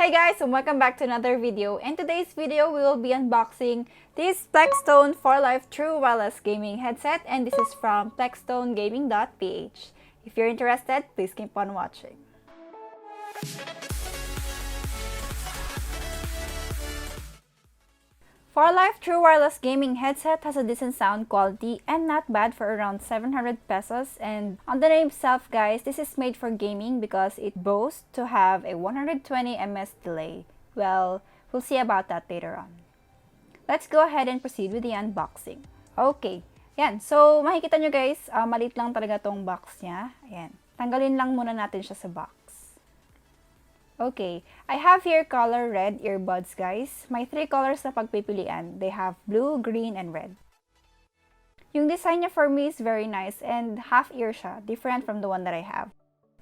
Hi guys, and welcome back to another video. In today's video, we will be unboxing this Plextone 4life True Wireless Gaming Headset, and this is from plextonegaming.ph. If you're interested, please keep on watching. ForLife True Wireless Gaming Headset has a decent sound quality and not bad for around 700 pesos. And on the name itself, guys, this is made for gaming because it boasts to have a 120 ms delay. Well, we'll see about that later on. Let's go ahead and proceed with the unboxing. Okay, yan. So, makikita nyo guys, maliit lang talaga tong box niya. Ayan. Tanggalin lang muna natin siya sa box. Okay, I have here color red earbuds, guys. May 3 colors na pagpipilian. They have blue, green, and red. Yung design niya for me is very nice and half ear siya, different from the one that I have.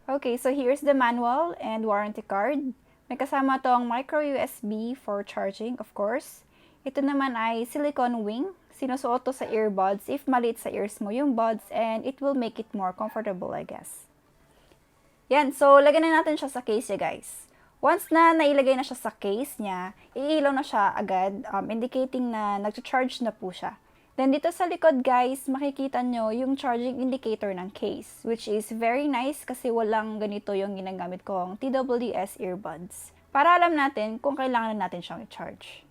Okay, so here's the manual and warranty card. May kasama tong micro USB for charging, of course. Ito naman ay silicone wing. Sinusuot to sa earbuds if maliit sa ears mo yung buds, and it will make it more comfortable, I guess. Yan, so lagyan na natin siya sa case niya, guys. Once na nailagay na siya sa case niya, iilaw na siya agad, indicating na nag-charge na po siya. Then dito sa likod, guys, makikita nyo yung charging indicator ng case, which is very nice kasi walang ganito yung ginagamit kong TWS earbuds. Para alam natin kung kailangan natin siyang i-charge.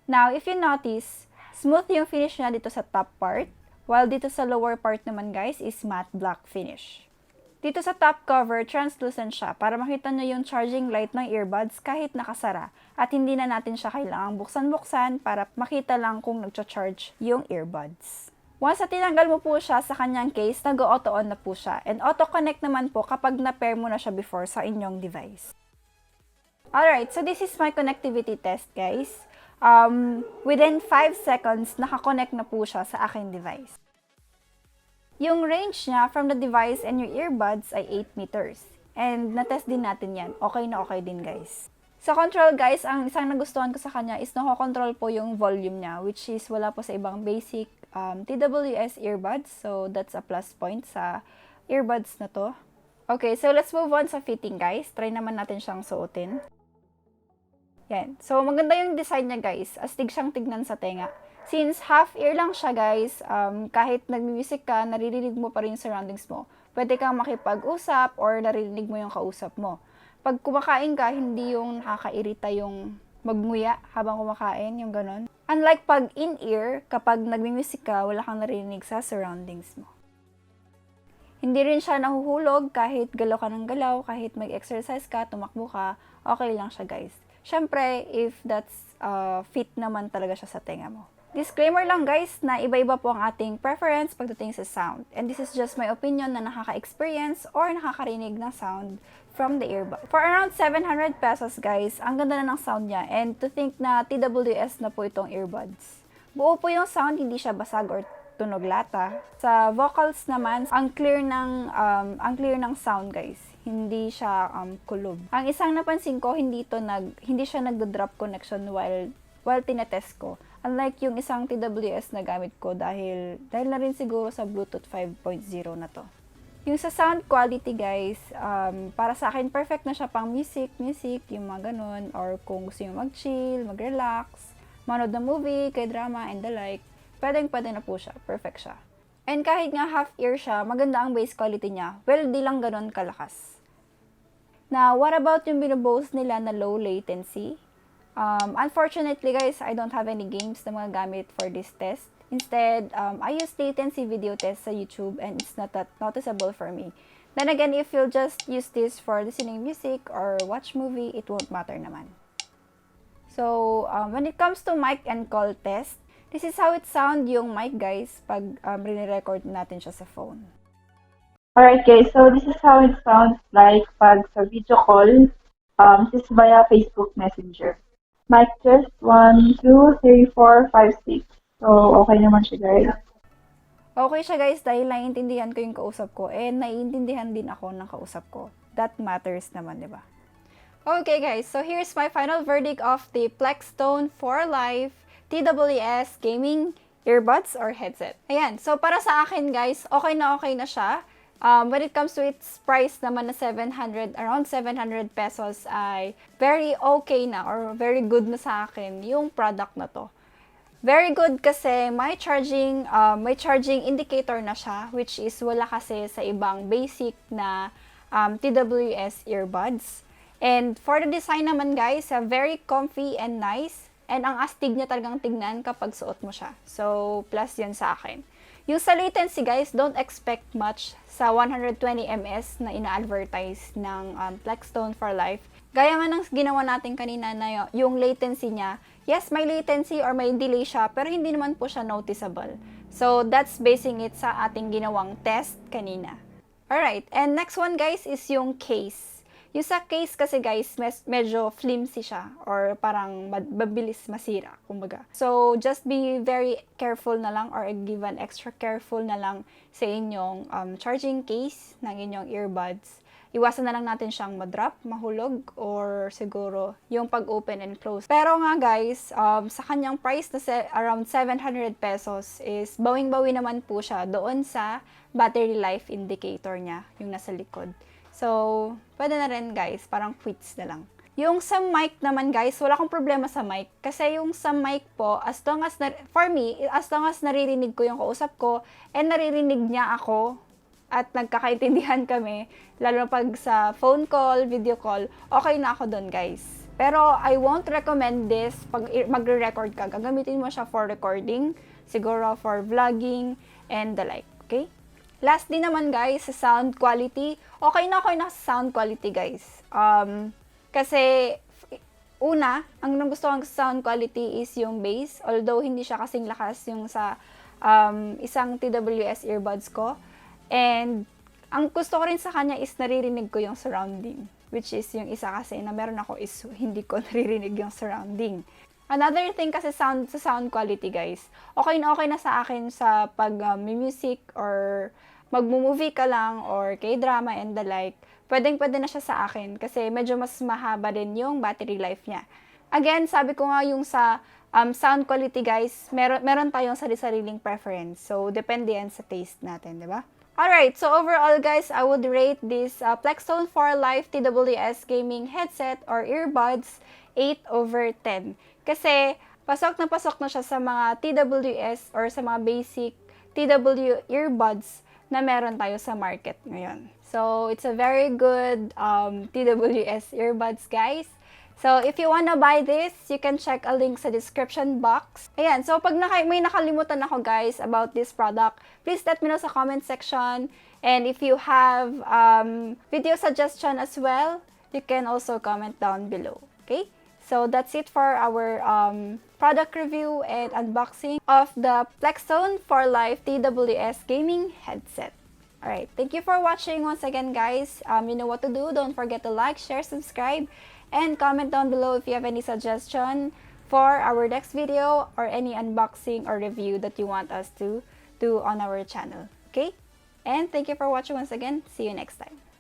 Now, if you notice, smooth yung finish niya dito sa top part, while dito sa lower part naman, guys, is matte black finish. Dito sa top cover, translucent siya para makita nyo yung charging light ng earbuds kahit nakasara at hindi na natin siya kailangang buksan-buksan para makita lang kung nagcha-charge yung earbuds. Once na tinanggal mo po siya sa kanyang case, nag-auto-on na po siya, and auto-connect naman po kapag na-pair mo na siya before sa inyong device. Alright, so this is my connectivity test, guys. Within 5 seconds, nakakonect na po siya sa aking device. Yung range niya from the device and your earbuds ay 8 meters. And na-test din natin yan. Okay na okay din, guys. Sa control, guys, ang isang nagustuhan ko sa kanya is nako-control po yung volume niya, which is wala po sa ibang basic TWS earbuds. So, that's a plus point sa earbuds na to. Okay, so let's move on sa fitting, guys. Try naman natin siyang suotin. Yan. So, maganda yung design niya, guys. Astig siyang tignan sa tenga. Since half ear lang siya, guys, kahit nag-music ka, naririnig mo pa rin yung surroundings mo. Pwede kang makipag-usap or naririnig mo yung kausap mo. Pag kumakain ka, hindi yung nakakairita yung magmuya habang kumakain, yung ganon. Unlike pag in-ear, kapag nag-music ka, wala kang naririnig sa surroundings mo. Hindi rin siya nahuhulog kahit galaw ka ng galaw, kahit mag-exercise ka, tumakbo ka, okay lang siya, guys. Syempre, if that's fit naman talaga siya sa tenga mo. Disclaimer lang, guys, na iba-iba po ang ating preference pagdating sa sound. And this is just my opinion na nakaka-experience or nakakarinig ng sound from the earbud. For around 700 pesos, guys, ang ganda na ng sound niya. And to think na TWS na po itong earbuds. Buo po yung sound, hindi siya basag or tunog lata. Sa vocals naman, ang clear ng sound, guys. Hindi siya kulob. Ang isang napansin ko, hindi siya nagdo-drop connection while tinetest ko. Unlike yung isang TWS na gamit ko dahil na rin siguro sa Bluetooth 5.0 na to. Yung sa sound quality, guys, para sa akin perfect na siya pang music, yung mga ganun, or kung gusto nyo mag-chill, mag-relax, manood ng movie, k-drama, and the like, pwede na po siya, perfect siya. And kahit nga half ear siya, maganda ang bass quality niya, well, di lang ganun kalakas. Now, what about yung binoboast nila na low latency? Unfortunately, guys, I don't have any games na mga gamit for this test. Instead, I use latency video test sa YouTube and it's not that noticeable for me. Then again, if you'll just use this for listening music or watch movie, it won't matter naman. So, when it comes to mic and call test, this is how it sound yung mic, guys, pag re-record natin siya sa phone. Alright, guys, so this is how it sounds like pag sa video call. This is via Facebook Messenger. Mic test, 1, 2, 3, 4, 5, 6. So, okay naman siya, guys. Okay siya, guys, dahil naiintindihan ko yung kausap ko and naiintindihan din ako ng kausap ko. That matters naman, di ba? Okay, guys, so here's my final verdict of the Plextone 4life TWS gaming earbuds or headset. Ayan, so para sa akin, guys, okay na siya. When it comes to its price naman na 700, around 700 pesos ay very okay na or very good na sa akin yung product na to. Very good kasi may charging indicator na siya, which is wala kasi sa ibang basic na TWS earbuds. And for the design naman guys, very comfy and nice. And ang astig niya talagang tignan kapag suot mo siya. So, plus yan sa akin. Yung sa latency guys, don't expect much sa 120 ms na ina-advertise ng Plextone 4life. Gaya nga ng ginawa natin kanina na yung latency niya, yes, may latency or may delay siya, pero hindi naman po siya noticeable. So, that's basing it sa ating ginawang test kanina. Alright, and next one guys is yung case. Yung sa case kasi guys, medyo flimsy siya or parang mabilis masira, kumbaga. So, just be very careful na lang or give an extra careful na lang sa inyong charging case ng inyong earbuds. Iwasan na lang natin siyang madrop, mahulog, or siguro yung pag-open and close. Pero nga guys, sa kanyang price na around 700 pesos is bawing-bawi naman po siya doon sa battery life indicator niya, yung nasa likod. So, pwede na rin guys, parang quits na lang. Yung sa mic naman guys, wala akong problema sa mic. Kasi yung sa mic po, for me, as long as naririnig ko yung kausap ko, and naririnig niya ako, at nagkakaintindihan kami, lalo pag sa phone call, video call, okay na ako doon guys. Pero I won't recommend this pag magre-record ka. Gagamitin mo siya for recording, siguro for vlogging, and the like, okay? Lastly naman guys, sa sound quality, okay na sa sound quality guys. Kasi una, ang nagustuhan ko sa sound quality is yung bass, although hindi siya kasing lakas yung sa isang TWS earbuds ko. And ang gusto ko rin sa kanya is naririnig ko yung surrounding, which is yung isa kasi na meron ako is hindi ko naririnig yung surrounding. Another thing kasi sa sound quality guys, okay na sa akin sa pag music or magmo-movie ka lang or K-drama and the like, pwedeng-pwede na siya sa akin kasi medyo mas mahaba din yung battery life niya. Again, sabi ko nga yung sa sound quality guys, meron tayong sari-sariling preference. So, depende yan sa taste natin, di ba? Alright, so overall guys, I would rate this Plextone 4life TWS gaming headset or earbuds 8/10. Kasi, pasok na siya sa mga TWS or sa mga basic TW earbuds na meron tayo sa market ngayon. So, it's a very good TWS earbuds, guys. So, if you wanna buy this, you can check a link sa description box. Ayan, so pag may nakalimutan ako, guys, about this product, please let me know sa comment section. And if you have video suggestion as well, you can also comment down below, okay? So, that's it for our product review and unboxing of the Plextone 4life TWS gaming headset. Alright, thank you for watching once again, guys. You know what to do. Don't forget to like, share, subscribe, and comment down below if you have any suggestion for our next video or any unboxing or review that you want us to do on our channel. Okay? And thank you for watching once again. See you next time.